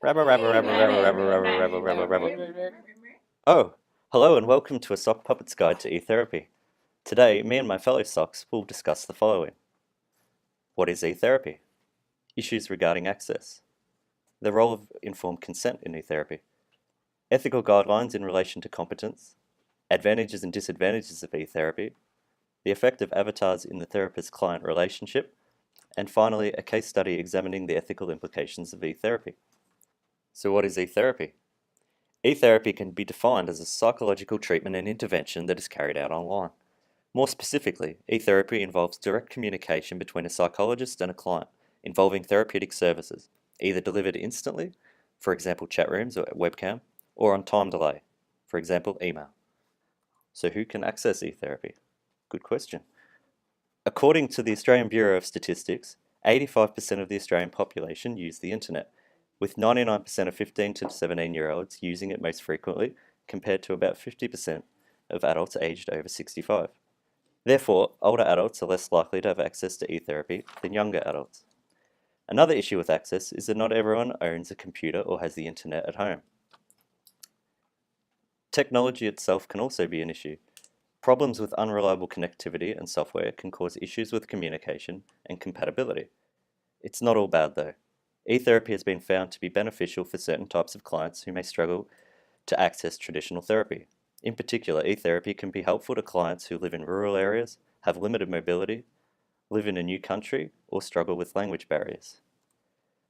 Rabba, rabba, rabba, rabba, rabba, rabba, rabba, rabba, rabba. Oh, hello and welcome to a Sock Puppet's Guide to E-Therapy. Today, me and my fellow socks will discuss the following. What is e-therapy? Issues regarding access. The role of informed consent in e-therapy. Ethical guidelines in relation to competence. Advantages and disadvantages of e-therapy. The effect of avatars in the therapist-client relationship. And finally, a case study examining the ethical implications of e-therapy. So what is e-therapy? E-therapy can be defined as a psychological treatment and intervention that is carried out online. More specifically, e-therapy involves direct communication between a psychologist and a client, involving therapeutic services, either delivered instantly, for example chat rooms or webcam, or on time delay, for example email. So who can access e-therapy? Good question. According to the Australian Bureau of Statistics, 85% of the Australian population use the internet, with 99% of 15 to 17-year-olds using it most frequently, compared to about 50% of adults aged over 65. Therefore, older adults are less likely to have access to e-therapy than younger adults. Another issue with access is that not everyone owns a computer or has the internet at home. Technology itself can also be an issue. Problems with unreliable connectivity and software can cause issues with communication and compatibility. It's not all bad though. E-therapy has been found to be beneficial for certain types of clients who may struggle to access traditional therapy. In particular, e-therapy can be helpful to clients who live in rural areas, have limited mobility, live in a new country, or struggle with language barriers.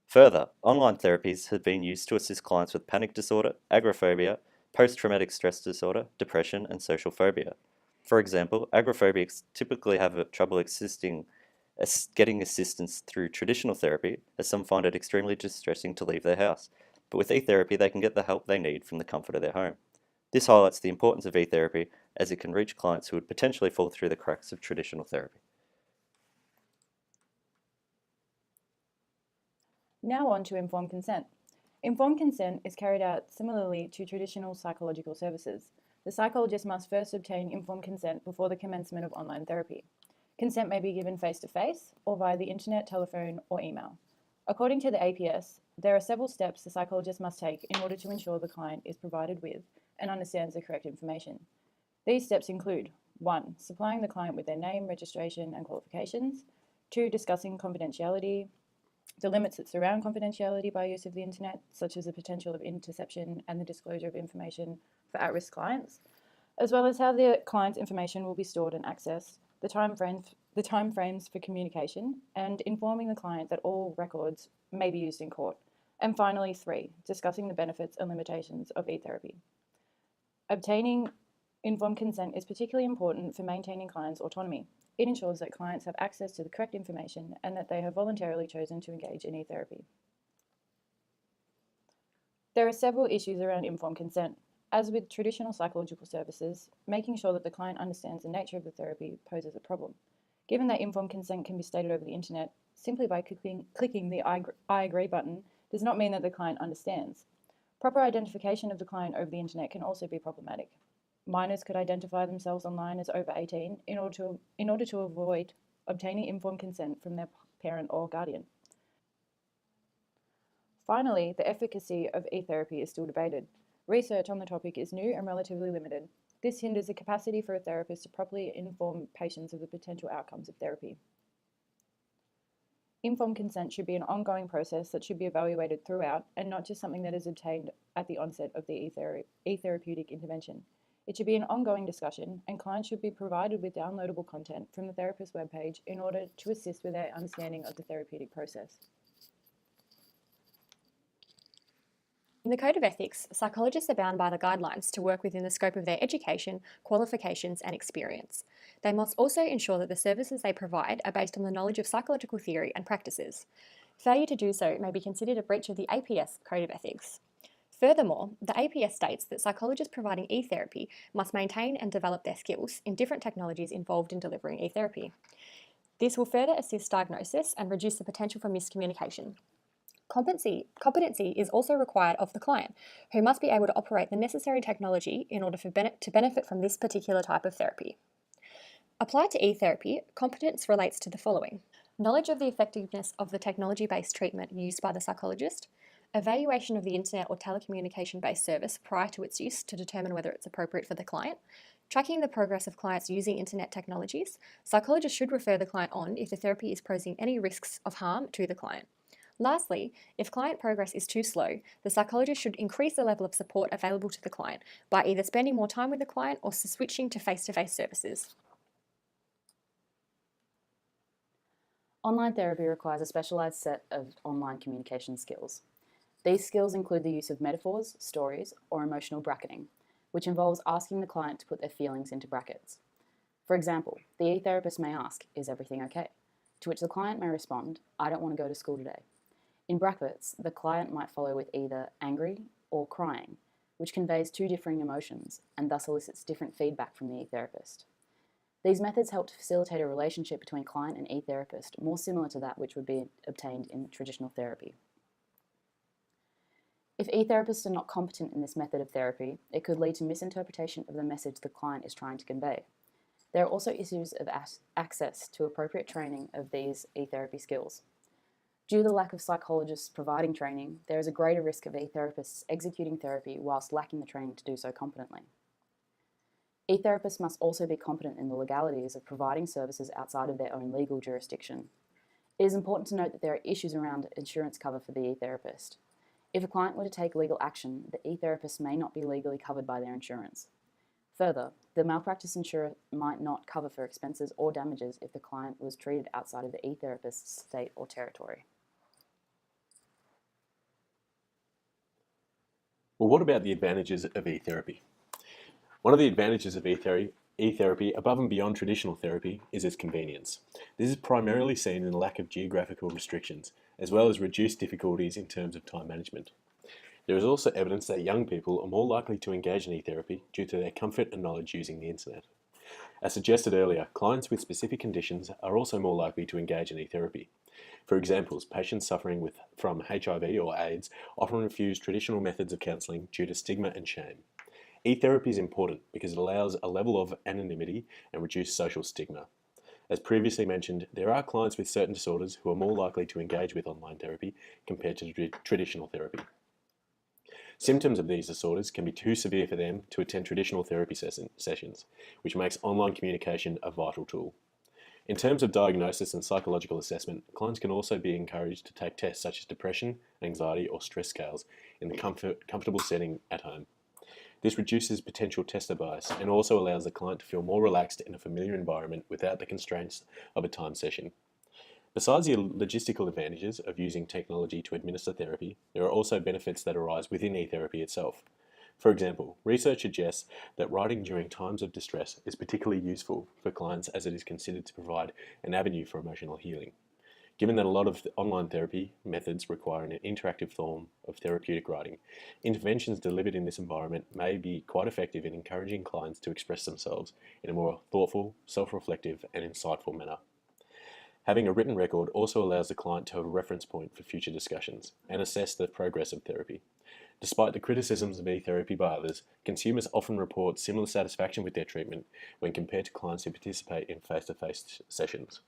Further, online therapies have been used to assist clients with panic disorder, agoraphobia, post-traumatic stress disorder, depression, and social phobia. For example, agoraphobics typically have trouble getting assistance through traditional therapy, as some find it extremely distressing to leave their house. But with e-therapy, they can get the help they need from the comfort of their home. This highlights the importance of e-therapy as it can reach clients who would potentially fall through the cracks of traditional therapy. Now on to informed consent. Informed consent is carried out similarly to traditional psychological services. The psychologist must first obtain informed consent before the commencement of online therapy. Consent may be given face-to-face or via the internet, telephone, or email. According to the APS, there are several steps the psychologist must take in order to ensure the client is provided with and understands the correct information. These steps include 1. Supplying the client with their name, registration, and qualifications. 2. Discussing confidentiality, the limits that surround confidentiality by use of the internet, such as the potential of interception and the disclosure of information for at-risk clients, as well as how the client's information will be stored and accessed, the time frames for communication, and informing the client that all records may be used in court. And finally, 3, discussing the benefits and limitations of e-therapy. Obtaining informed consent is particularly important for maintaining clients' autonomy. It ensures that clients have access to the correct information and that they have voluntarily chosen to engage in e-therapy. There are several issues around informed consent. As with traditional psychological services, making sure that the client understands the nature of the therapy poses a problem. Given that informed consent can be stated over the internet, simply by clicking the I agree button does not mean that the client understands. Proper identification of the client over the internet can also be problematic. Minors could identify themselves online as over 18 in order to avoid obtaining informed consent from their parent or guardian. Finally, the efficacy of e-therapy is still debated. Research on the topic is new and relatively limited. This hinders the capacity for a therapist to properly inform patients of the potential outcomes of therapy. Informed consent should be an ongoing process that should be evaluated throughout and not just something that is obtained at the onset of the e-therapeutic intervention. It should be an ongoing discussion, and clients should be provided with downloadable content from the therapist's webpage in order to assist with their understanding of the therapeutic process. In the Code of Ethics, psychologists are bound by the guidelines to work within the scope of their education, qualifications, and experience. They must also ensure that the services they provide are based on the knowledge of psychological theory and practices. Failure to do so may be considered a breach of the APS Code of Ethics. Furthermore, the APS states that psychologists providing e-therapy must maintain and develop their skills in different technologies involved in delivering e-therapy. This will further assist diagnosis and reduce the potential for miscommunication. Competency is also required of the client, who must be able to operate the necessary technology in order to benefit from this particular type of therapy. Applied to e-therapy, competence relates to the following: knowledge of the effectiveness of the technology-based treatment used by the psychologist, evaluation of the internet or telecommunication-based service prior to its use to determine whether it's appropriate for the client, tracking the progress of clients using internet technologies. Psychologists should refer the client on if the therapy is posing any risks of harm to the client. Lastly, if client progress is too slow, the psychologist should increase the level of support available to the client by either spending more time with the client or switching to face-to-face services. Online therapy requires a specialised set of online communication skills. These skills include the use of metaphors, stories, or emotional bracketing, which involves asking the client to put their feelings into brackets. For example, the e-therapist may ask, "Is everything okay?" To which the client may respond, "I don't want to go to school today." In brackets, the client might follow with either angry or crying, which conveys two differing emotions and thus elicits different feedback from the e-therapist. These methods help to facilitate a relationship between client and e-therapist more similar to that which would be obtained in traditional therapy. If e-therapists are not competent in this method of therapy, it could lead to misinterpretation of the message the client is trying to convey. There are also issues of access to appropriate training of these e-therapy skills. Due to the lack of psychologists providing training, there is a greater risk of e-therapists executing therapy whilst lacking the training to do so competently. E-therapists must also be competent in the legalities of providing services outside of their own legal jurisdiction. It is important to note that there are issues around insurance cover for the e-therapist. If a client were to take legal action, the e-therapist may not be legally covered by their insurance. Further, the malpractice insurer might not cover for expenses or damages if the client was treated outside of the e-therapist's state or territory. Well, what about the advantages of e-therapy? One of the advantages of e-therapy, above and beyond traditional therapy, is its convenience. This is primarily seen in the lack of geographical restrictions, as well as reduced difficulties in terms of time management. There is also evidence that young people are more likely to engage in e-therapy due to their comfort and knowledge using the internet. As suggested earlier, clients with specific conditions are also more likely to engage in e-therapy. For example, patients suffering from HIV or AIDS often refuse traditional methods of counselling due to stigma and shame. E-therapy is important because it allows a level of anonymity and reduced social stigma. As previously mentioned, there are clients with certain disorders who are more likely to engage with online therapy compared to traditional therapy. Symptoms of these disorders can be too severe for them to attend traditional therapy sessions, which makes online communication a vital tool. In terms of diagnosis and psychological assessment, clients can also be encouraged to take tests such as depression, anxiety, or stress scales in the comfortable setting at home. This reduces potential tester bias and also allows the client to feel more relaxed in a familiar environment without the constraints of a time session. Besides the logistical advantages of using technology to administer therapy, there are also benefits that arise within e-therapy itself. For example, research suggests that writing during times of distress is particularly useful for clients as it is considered to provide an avenue for emotional healing. Given that a lot of online therapy methods require an interactive form of therapeutic writing, interventions delivered in this environment may be quite effective in encouraging clients to express themselves in a more thoughtful, self-reflective, and insightful manner. Having a written record also allows the client to have a reference point for future discussions and assess the progress of therapy. Despite the criticisms of e-therapy by others, consumers often report similar satisfaction with their treatment when compared to clients who participate in face-to-face sessions.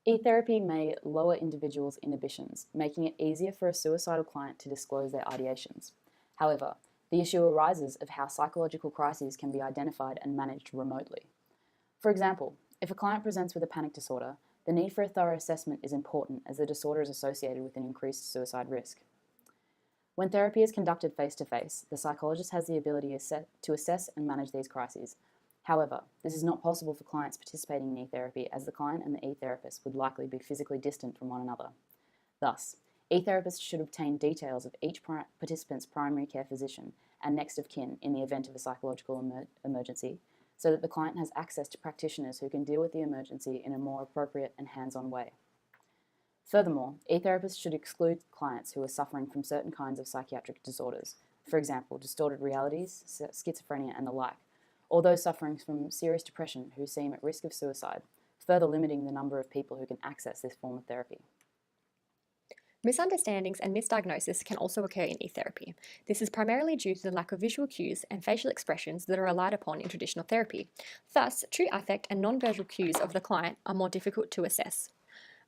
E-therapy may lower individuals' inhibitions, making it easier for a suicidal client to disclose their ideations. However, the issue arises of how psychological crises can be identified and managed remotely. For example, if a client presents with a panic disorder, the need for a thorough assessment is important as the disorder is associated with an increased suicide risk. When therapy is conducted face-to-face, the psychologist has the ability to assess and manage these crises. However, this is not possible for clients participating in e-therapy as the client and the e-therapist would likely be physically distant from one another. Thus, e-therapists should obtain details of each participant's primary care physician and next of kin in the event of a psychological emergency, so that the client has access to practitioners who can deal with the emergency in a more appropriate and hands-on way. Furthermore, e-therapists should exclude clients who are suffering from certain kinds of psychiatric disorders, for example, distorted realities, schizophrenia, and the like, or those suffering from serious depression who seem at risk of suicide, further limiting the number of people who can access this form of therapy. Misunderstandings and misdiagnosis can also occur in e-therapy. This is primarily due to the lack of visual cues and facial expressions that are relied upon in traditional therapy. Thus, true affect and non-verbal cues of the client are more difficult to assess.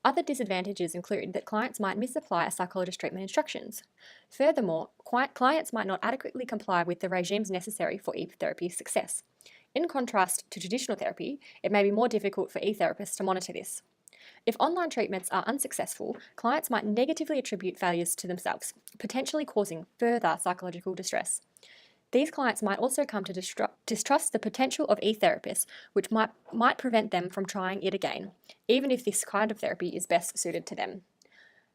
Other disadvantages include that clients might misapply a psychologist's treatment instructions. Furthermore, clients might not adequately comply with the regimes necessary for e-therapy success. In contrast to traditional therapy, it may be more difficult for e-therapists to monitor this. If online treatments are unsuccessful, clients might negatively attribute failures to themselves, potentially causing further psychological distress. These clients might also come to distrust the potential of e-therapists, which might prevent them from trying it again, even if this kind of therapy is best suited to them.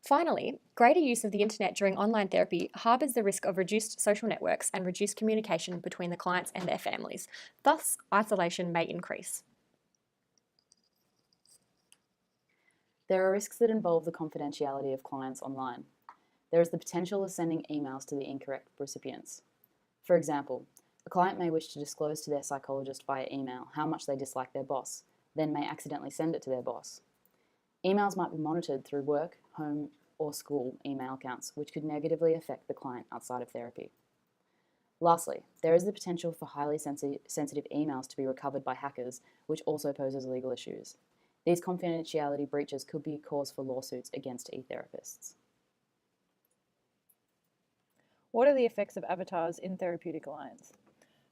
Finally, greater use of the internet during online therapy harbours the risk of reduced social networks and reduced communication between the clients and their families. Thus, isolation may increase. There are risks that involve the confidentiality of clients online. There is the potential of sending emails to the incorrect recipients. For example, a client may wish to disclose to their psychologist via email how much they dislike their boss, then may accidentally send it to their boss. Emails might be monitored through work, home, or school email accounts, which could negatively affect the client outside of therapy. Lastly, there is the potential for highly sensitive emails to be recovered by hackers, which also poses legal issues. These confidentiality breaches could be a cause for lawsuits against e-therapists. What are the effects of avatars in therapeutic alliance?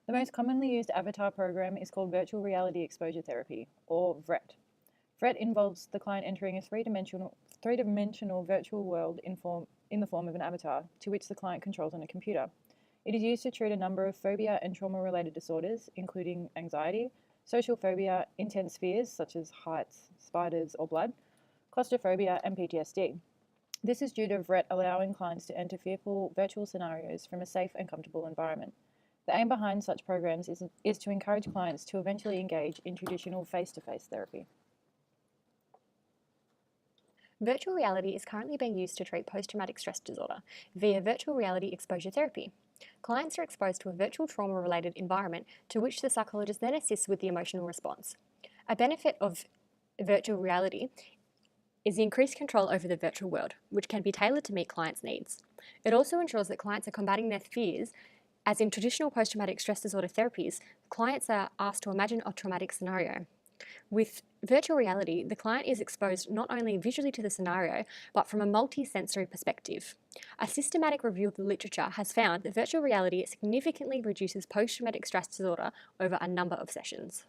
The most commonly used avatar program is called Virtual Reality Exposure Therapy, or VRET. VRET involves the client entering a three-dimensional virtual world in the form of an avatar, to which the client controls on a computer. It is used to treat a number of phobia and trauma-related disorders, including anxiety, social phobia, intense fears such as heights, spiders, or blood, claustrophobia, and PTSD. This is due to VRET allowing clients to enter fearful virtual scenarios from a safe and comfortable environment. The aim behind such programs is to encourage clients to eventually engage in traditional face-to-face therapy. Virtual reality is currently being used to treat post-traumatic stress disorder via virtual reality exposure therapy. Clients are exposed to a virtual trauma-related environment to which the psychologist then assists with the emotional response. A benefit of virtual reality is the increased control over the virtual world, which can be tailored to meet clients' needs. It also ensures that clients are combating their fears, as in traditional post-traumatic stress disorder therapies, clients are asked to imagine a traumatic scenario. With virtual reality, the client is exposed not only visually to the scenario, but from a multi-sensory perspective. A systematic review of the literature has found that virtual reality significantly reduces post-traumatic stress disorder over a number of sessions.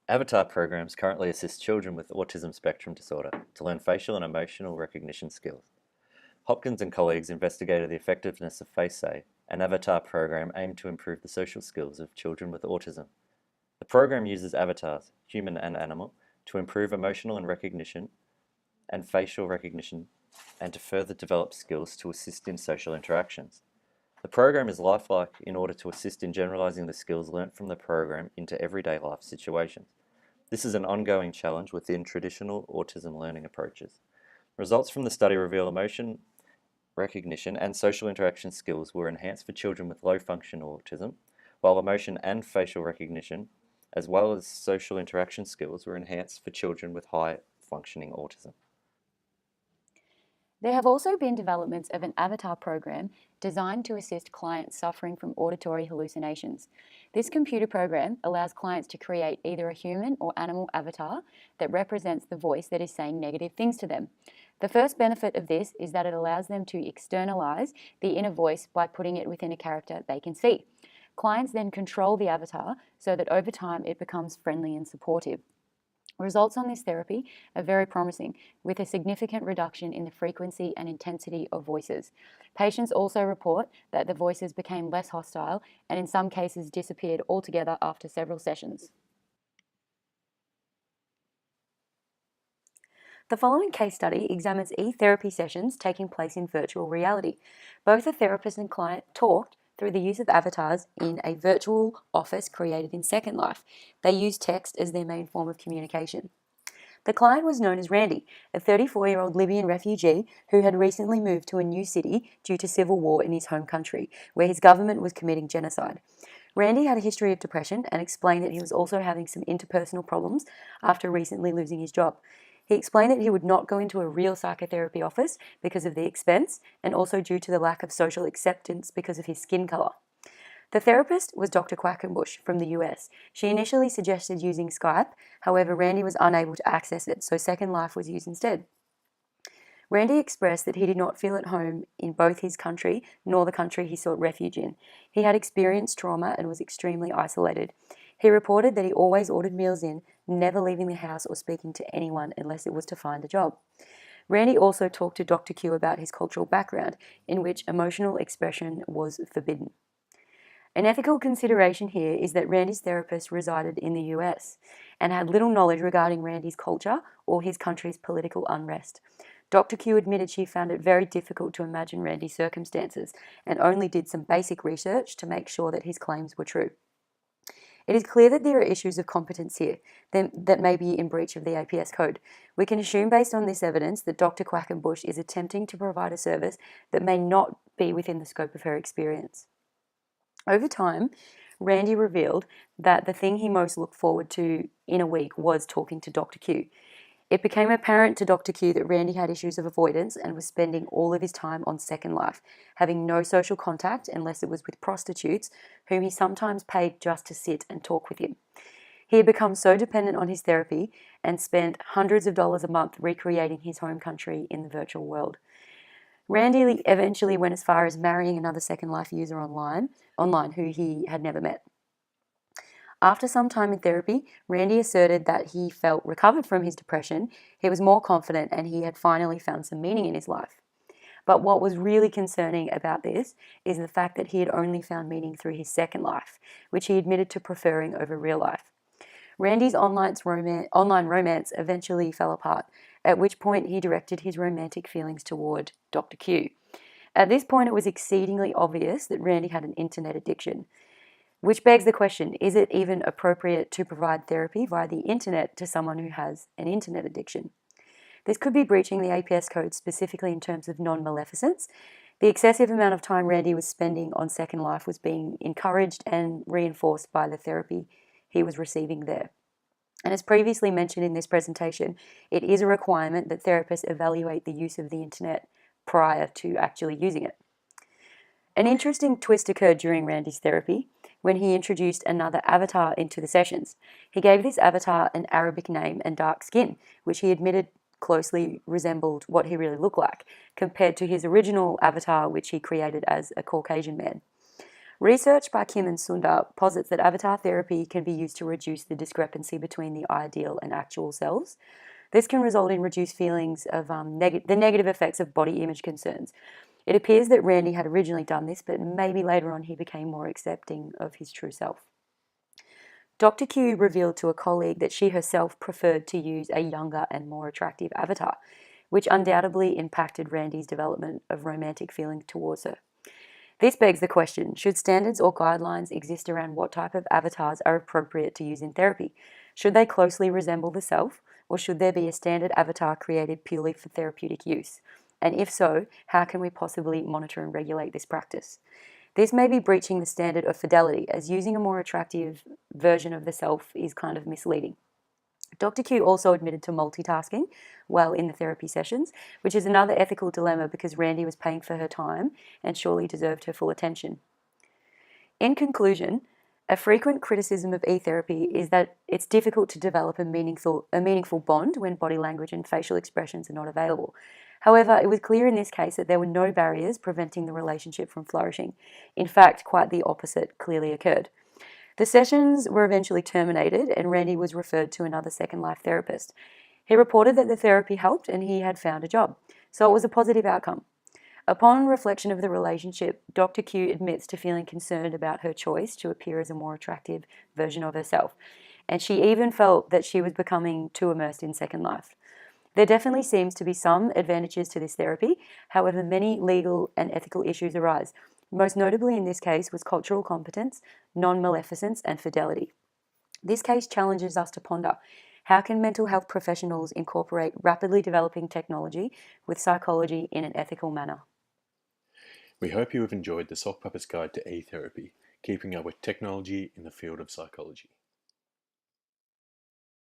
Avatar programs currently assist children with autism spectrum disorder to learn facial and emotional recognition skills. Hopkins and colleagues investigated the effectiveness of FaceSay, an avatar program aimed to improve the social skills of children with autism. The program uses avatars, human and animal, to improve emotional and recognition and facial recognition and to further develop skills to assist in social interactions. The program is lifelike in order to assist in generalizing the skills learnt from the program into everyday life situations. This is an ongoing challenge within traditional autism learning approaches. Results from the study reveal emotion recognition and social interaction skills were enhanced for children with low functional autism, while emotion and facial recognition, as well as social interaction skills, were enhanced for children with high functioning autism. There have also been developments of an avatar program designed to assist clients suffering from auditory hallucinations. This computer program allows clients to create either a human or animal avatar that represents the voice that is saying negative things to them. The first benefit of this is that it allows them to externalize the inner voice by putting it within a character they can see. Clients then control the avatar so that over time it becomes friendly and supportive. Results on this therapy are very promising, with a significant reduction in the frequency and intensity of voices. Patients also report that the voices became less hostile and in some cases disappeared altogether after several sessions. The following case study examines e-therapy sessions taking place in virtual reality. Both the therapist and client talked through the use of avatars in a virtual office created in Second Life. They used text as their main form of communication. The client was known as Randy, a 34-year-old Libyan refugee who had recently moved to a new city due to civil war in his home country, where his government was committing genocide. Randy had a history of depression and explained that he was also having some interpersonal problems after recently losing his job. He explained that he would not go into a real psychotherapy office because of the expense and also due to the lack of social acceptance because of his skin colour. The therapist was Dr. Quackenbush from the US. She initially suggested using Skype, however, Randy was unable to access it, so Second Life was used instead. Randy expressed that he did not feel at home in both his country nor the country he sought refuge in. He had experienced trauma and was extremely isolated. He reported that he always ordered meals in, never leaving the house or speaking to anyone unless it was to find a job. Randy also talked to Dr. Q about his cultural background, in which emotional expression was forbidden. An ethical consideration here is that Randy's therapist resided in the US and had little knowledge regarding Randy's culture or his country's political unrest. Dr. Q admitted she found it very difficult to imagine Randy's circumstances and only did some basic research to make sure that his claims were true. It is clear that there are issues of competence here that may be in breach of the APS code. We can assume based on this evidence that Dr. Quackenbush is attempting to provide a service that may not be within the scope of her experience. Over time, Randy revealed that the thing he most looked forward to in a week was talking to Dr. Q. It became apparent to Dr. Q that Randy had issues of avoidance and was spending all of his time on Second Life, having no social contact unless it was with prostitutes, whom he sometimes paid just to sit and talk with him. He had become so dependent on his therapy and spent hundreds of dollars a month recreating his home country in the virtual world. Randy eventually went as far as marrying another Second Life user online who he had never met. After some time in therapy, Randy asserted that he felt recovered from his depression, he was more confident, and he had finally found some meaning in his life. But what was really concerning about this is the fact that he had only found meaning through his Second Life, which he admitted to preferring over real life. Randy's online romance eventually fell apart, at which point he directed his romantic feelings toward Dr. Q. At this point, it was exceedingly obvious that Randy had an internet addiction. Which begs the question, is it even appropriate to provide therapy via the internet to someone who has an internet addiction? This could be breaching the APS code specifically in terms of non-maleficence. The excessive amount of time Randy was spending on Second Life was being encouraged and reinforced by the therapy he was receiving there. And as previously mentioned in this presentation, it is a requirement that therapists evaluate the use of the internet prior to actually using it. An interesting twist occurred during Randy's therapy when he introduced another avatar into the sessions. He gave this avatar an Arabic name and dark skin, which he admitted closely resembled what he really looked like, compared to his original avatar, which he created as a Caucasian man. Research by Kim and Sundar posits that avatar therapy can be used to reduce the discrepancy between the ideal and actual selves. This can result in reduced feelings of the negative effects of body image concerns. It appears that Randy had originally done this, but maybe later on he became more accepting of his true self. Dr. Q revealed to a colleague that she herself preferred to use a younger and more attractive avatar, which undoubtedly impacted Randy's development of romantic feeling towards her. This begs the question, should standards or guidelines exist around what type of avatars are appropriate to use in therapy? Should they closely resemble the self, or should there be a standard avatar created purely for therapeutic use? And if so, how can we possibly monitor and regulate this practice? This may be breaching the standard of fidelity, as using a more attractive version of the self is kind of misleading. Dr. Q also admitted to multitasking while in the therapy sessions, which is another ethical dilemma because Randy was paying for her time and surely deserved her full attention. In conclusion, a frequent criticism of e-therapy is that it's difficult to develop a meaningful bond when body language and facial expressions are not available. However, it was clear in this case that there were no barriers preventing the relationship from flourishing. In fact, quite the opposite clearly occurred. The sessions were eventually terminated and Randy was referred to another Second Life therapist. He reported that the therapy helped and he had found a job, so it was a positive outcome. Upon reflection of the relationship, Dr. Q admits to feeling concerned about her choice to appear as a more attractive version of herself, and she even felt that she was becoming too immersed in Second Life. There definitely seems to be some advantages to this therapy, however many legal and ethical issues arise. Most notably in this case was cultural competence, non-maleficence and fidelity. This case challenges us to ponder, how can mental health professionals incorporate rapidly developing technology with psychology in an ethical manner? We hope you have enjoyed the Sock Puppet's Guide to E-Therapy, keeping up with technology in the field of psychology.